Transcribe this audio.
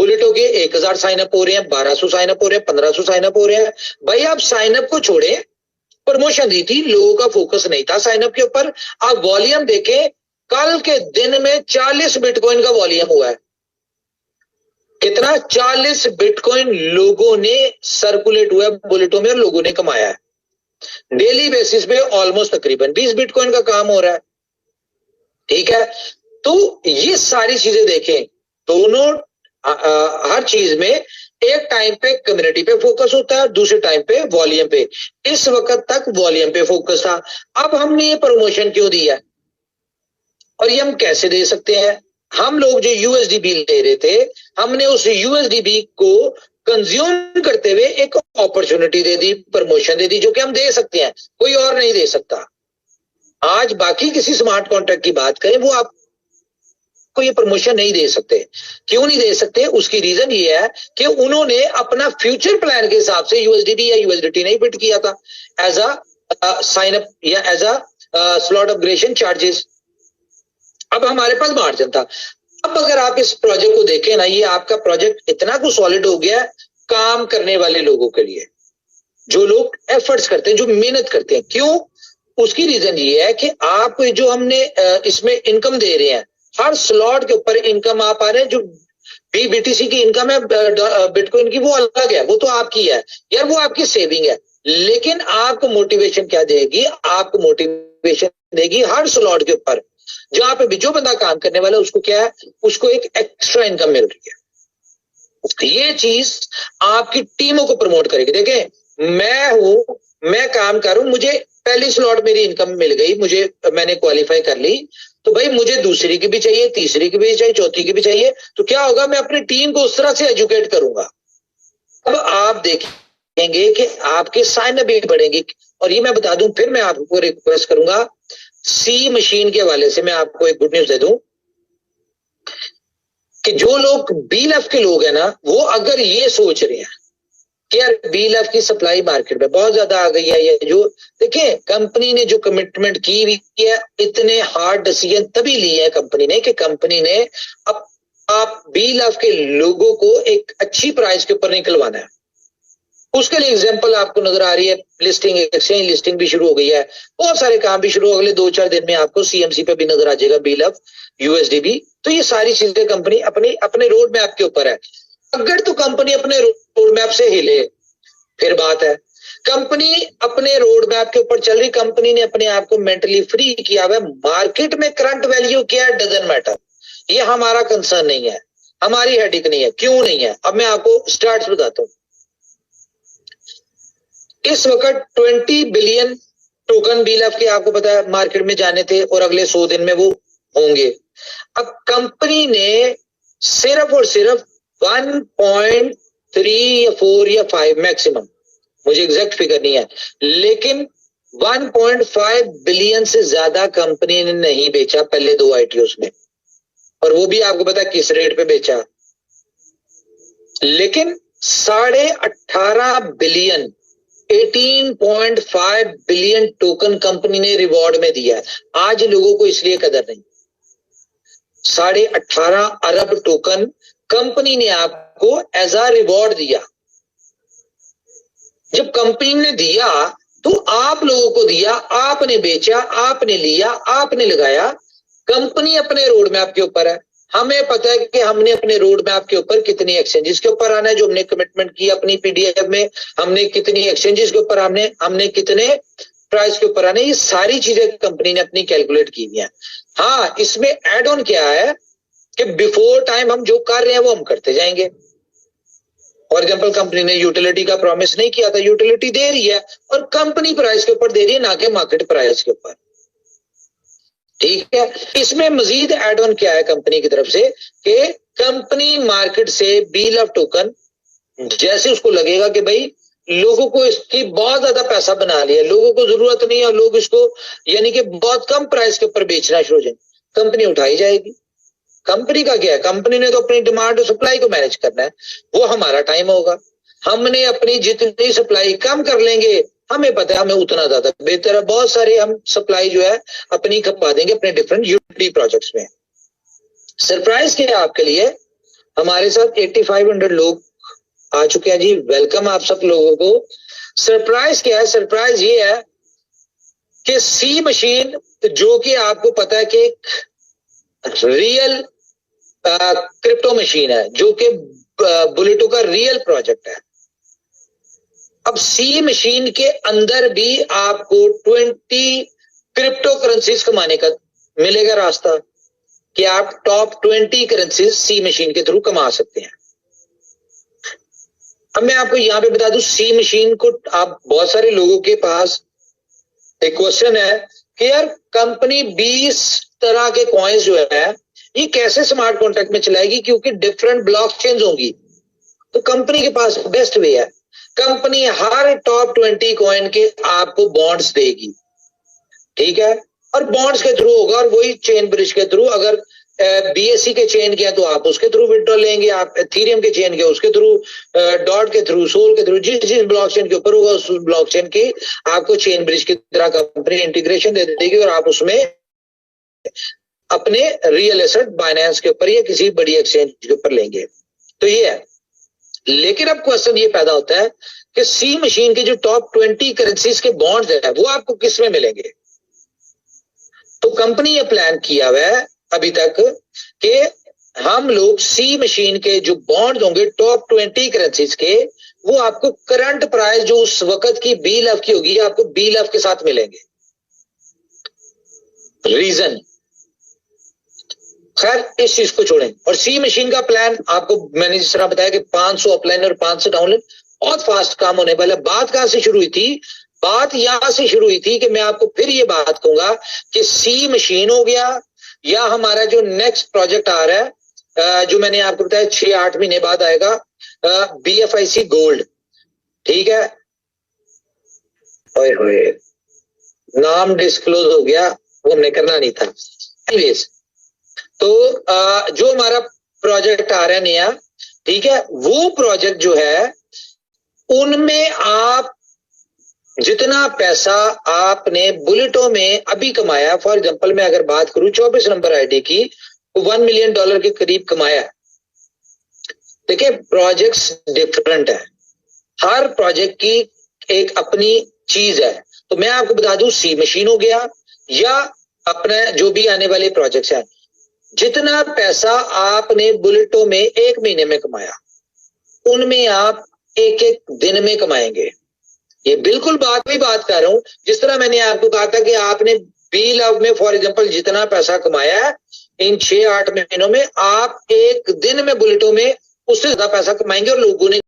बुलेटों के 1000 साइनअप हो रहे हैं, 1200 साइनअप हो रहे हैं, 1500 साइनअप हो रहे हैं। भाई आप साइनअप को छोड़े, प्रमोशन दी थी, लोगों का फोकस नहीं था साइनअप के ऊपर। आप वॉल्यूम देखें, कल के दिन में 40 बिटकॉइन का वॉल्यूम हुआ है। कितना? 40 बिटकॉइन लोगों ने सर्कुलेट हुआ है बुलेटों में और लोगों ने कमाया है। डेली बेसिस पे ऑलमोस्ट तकरीबन 20 बिटकॉइन का काम हो रहा है। ठीक है, तो ये सारी चीजें देखें, दोनों हर चीज में एक टाइम पे कम्युनिटी पे फोकस होता है, दूसरे टाइम पे वॉल्यूम पे। इस वक्त तक वॉल्यूम पे फोकस था। अब हमने ये प्रमोशन क्यों दिया और ये हम कैसे दे सकते हैं? हम लोग जो यूएसडीबी ले रहे थे, हमने उस यूएसडीबी को कंज्यूम करते हुए एक अपॉर्चुनिटी दे दी, प्रमोशन दे दी, जो कि हम दे सकते हैं, कोई और नहीं दे सकता। आज बाकी किसी स्मार्ट कॉन्ट्रैक्ट की बात करें, वो आपको ये प्रमोशन नहीं दे सकते। क्यों नहीं दे सकते? उसकी रीजन ये है कि उन्होंने अपना फ्यूचर प्लान के हिसाब से यूएसडीबी या यूएसडीटी नहीं बिट किया था एज अ साइन अप या as a slot upgradation charges. अब हमारे पास मार्जिन था। अब अगर आप इस प्रोजेक्ट को देखें ना, ये आपका प्रोजेक्ट इतना कुछ सॉलिड हो गया काम करने वाले लोगों के लिए, जो लोग एफर्ट्स करते हैं, जो मेहनत करते हैं। क्यों? उसकी रीजन ये है कि आप जो हमने इसमें इनकम दे रहे हैं, हर स्लॉट के ऊपर इनकम आप आ रहे हैं। जो बीटीसी की इनकम है बिटकॉइन की, वो अलग है, वो तो आपकी है यार, वो आपकी सेविंग है। लेकिन आपको मोटिवेशन क्या देगी? आपको मोटिवेशन देगी हर स्लॉट के ऊपर जहां पे भी जो बंदा काम करने वाला है, उसको क्या है? उसको एक एक्स्ट्रा इनकम मिल रही है। ये चीज आपकी टीमों को प्रमोट करेगी। देखें, मैं काम करूं, मुझे पहली स्लॉट मेरी इनकम मिल गई, मैंने क्वालिफाई कर ली, तो भाई मुझे दूसरी की भी चाहिए, तीसरी की भी चाहिए, चौथी की भी चाहिए। तो क्या होगा? मैं अपनी टीम को उस तरह से एजुकेट करूंगा। अब आप देखेंगे कि आपके साइन भी बढ़ेंगे। और ये मैं बता दूं, फिर मैं आपको रिक्वेस्ट करूंगा, सी मशीन के हवाले से मैं आपको एक गुड न्यूज दे दूं कि जो लोग बीएलएफ के लोग हैं ना, वो अगर ये सोच रहे हैं कि यार बीएलएफ की सप्लाई मार्केट में बहुत ज्यादा आ गई है, ये जो देखिए कंपनी ने जो कमिटमेंट की हुई है, इतने हार्ड डिसीजन तभी लिए हैं कंपनी ने कि कंपनी ने अब आप बीएलएफ के लोगों को एक अच्छी प्राइस के ऊपर निकलवाना है। उसके लिए एग्जांपल आपको नजर आ रही है, लिस्टिंग, एक्सचेंज लिस्टिंग भी शुरू हो गई है, बहुत सारे काम भी शुरू हो, अगले 2-4 दिन में आपको सीएमसी पे भी नजर आ जाएगा बीएलएफ, यूएसडीबी। तो ये सारी चीजें कंपनी अपने रोड मैप के ऊपर है। अगर तो कंपनी अपने रोड मैप से हिले, फिर बात है। कंपनी अपने रोड मैप के ऊपर चल रही, कंपनी ने अपने आप को मेंटली फ्री किया हुआ है। मार्केट में करंट वैल्यू क्या है, डजंट मैटर, ये हमारा कंसर्न नहीं है, हमारी हेडेक नहीं है। क्यों नहीं है? अब मैं आपको स्टार्ट बताता हूं। इस वक्त 20 बिलियन टोकन बीएलएफ के आपको पता है मार्केट में जाने थे और अगले 100 दिन में वो होंगे। अब कंपनी ने सिर्फ और सिर्फ 1.3 या 4 या 5 मैक्सिमम, मुझे एग्जैक्ट फिगर नहीं है, लेकिन 1.5 बिलियन से ज्यादा कंपनी ने नहीं बेचा पहले 2 आईटीओस में। और वो भी आपको पता है किस रेट पे बेचा। लेकिन 18.5 बिलियन 18.5 बिलियन टोकन कंपनी ने रिवॉर्ड में दिया है। आज लोगों को इसलिए कदर नहीं। 18.5 अरब टोकन कंपनी ने आपको एज अ रिवॉर्ड दिया। जब कंपनी ने दिया तो आप लोगों को दिया, आपने बेचा, आपने लिया, आपने लगाया। कंपनी अपने रोड मैप के ऊपर है। हमें पता है कि हमने अपने रोड मैप के ऊपर कितनी एक्सचेंजेस के ऊपर आना है, जो हमने कमिटमेंट की अपनी पीडीएफ में, हमने कितनी एक्सचेंजेस के ऊपर हमने कितने प्राइस के ऊपर आने, ये सारी चीजें कंपनी ने अपनी कैलकुलेट की हुई है। हाँ, इसमें एड ऑन क्या है कि बिफोर टाइम हम जो कर रहे हैं वो हम करते जाएंगे। फॉर एग्जाम्पल, कंपनी ने यूटिलिटी का प्रॉमिस नहीं किया था, यूटिलिटी दे रही है और कंपनी प्राइस के ऊपर दे रही है, ना कि मार्केट प्राइस के ऊपर। ठीक है, इसमें मजीद एड ऑन क्या है कंपनी की तरफ से कि कंपनी मार्केट से बीएलएफ टोकन, जैसे उसको लगेगा कि भाई लोगों को इसकी बहुत ज्यादा पैसा बना लिया, लोगों को जरूरत नहीं है और लोग इसको यानी कि बहुत कम प्राइस के ऊपर बेचना शुरू हो जाए, कंपनी उठाई जाएगी। कंपनी का क्या है? कंपनी ने तो अपनी डिमांड और सप्लाई को मैनेज करना है, वो हमारा टाइम होगा। हमने अपनी जितनी सप्लाई कम कर लेंगे, हमें पता है हमें उतना ज्यादा बेहतर है। बहुत सारे हम सप्लाई जो है अपनी खपा देंगे अपने डिफरेंट यूटिलिटी प्रोजेक्ट्स में। सरप्राइज क्या है आपके लिए? हमारे साथ 8500 लोग आ चुके हैं जी। वेलकम आप सब लोगों को। सरप्राइज क्या है? सरप्राइज ये है कि सी मशीन, जो कि आपको पता है कि रियल क्रिप्टो मशीन है, जो कि बुलेटो का रियल प्रोजेक्ट है। अब सी मशीन के अंदर भी आपको 20 क्रिप्टो करेंसीज कमाने का मिलेगा रास्ता, कि आप टॉप 20 करेंसीज सी मशीन के थ्रू कमा सकते हैं। अब मैं आपको यहां पे बता दूं, सी मशीन को आप बहुत सारे लोगों के पास एक क्वेश्चन है कि यार कंपनी 20 तरह के कॉइन्स जो है ये कैसे स्मार्ट कॉन्ट्रैक्ट में चलाएगी, क्योंकि डिफरेंट ब्लॉकचेन्स होंगी। तो कंपनी के पास बेस्ट वे है, कंपनी हर टॉप 20 कॉइन के आपको बॉन्ड्स देगी, ठीक है, और बॉन्ड्स के थ्रू होगा, और वही चेन ब्रिज के थ्रू, अगर बीएससी के चेन किया तो आप उसके थ्रू विड्रॉ लेंगे, आप एथेरियम के चेन किया उसके थ्रू, डॉट के थ्रू, सोल के थ्रू, जिस ब्लॉकचेन के ऊपर होगा उस ब्लॉकचेन की आपको चेन ब्रिज की तरह कंपनी इंटीग्रेशन दे देगी, और आप उसमें अपने रियल एसेट बाइनेंस के ऊपर या किसी बड़ी एक्सचेंज के ऊपर लेंगे। तो ये है। लेकिन अब क्वेश्चन ये पैदा होता है कि सी मशीन के जो टॉप 20 करेंसीज के बॉन्ड्स है वो आपको किस में मिलेंगे। तो कंपनी ये प्लान किया हुआ है अभी तक कि हम लोग सी मशीन के जो बॉन्ड होंगे टॉप 20 करेंसीज के, वो आपको करंट प्राइस जो उस वक्त की BLF की होगी, आपको BLF के साथ मिलेंगे। रीजन, खैर इस चीज को छोड़ें। और सी मशीन का प्लान आपको मैंने जिस तरह बताया कि 500 अपलाइन और 500 डाउनलाइन, बहुत फास्ट काम होने वाला। बात कहां से शुरू हुई थी? बात यहां से शुरू हुई थी कि मैं आपको फिर ये बात कहूंगा कि सी मशीन हो गया, या हमारा जो नेक्स्ट प्रोजेक्ट आ रहा है, जो मैंने आपको बताया 6-8 महीने बाद आएगा, BFIC गोल्ड, ठीक है। ओए होए, नाम डिस्क्लोज हो गया, वो हमने करना नहीं था। एनीवेज, तो जो हमारा प्रोजेक्ट आ रहा है नया, ठीक है, वो प्रोजेक्ट जो है उनमें आप जितना पैसा आपने बुलेटो में अभी कमाया, फॉर एग्जांपल मैं अगर बात करूं 24 नंबर आईडी की, $1 मिलियन के करीब कमाया। देखिए प्रोजेक्ट्स डिफरेंट है, हर प्रोजेक्ट की एक अपनी चीज है। तो मैं आपको बता दूं, सी मशीन हो गया या अपने जो भी आने वाले प्रोजेक्ट्स हैं, जितना पैसा आपने बुलेटो में 1 महीने में कमाया, उनमें आप एक दिन में कमाएंगे। ये बिल्कुल बात कर रहा हूं, जिस तरह मैंने आपको कहा था कि आपने BLF में फॉर एग्जांपल जितना पैसा कमाया है, इन 6-8 महीनों में आप एक दिन में बुलेटो में उससे ज्यादा पैसा कमाएंगे, और लोगों ने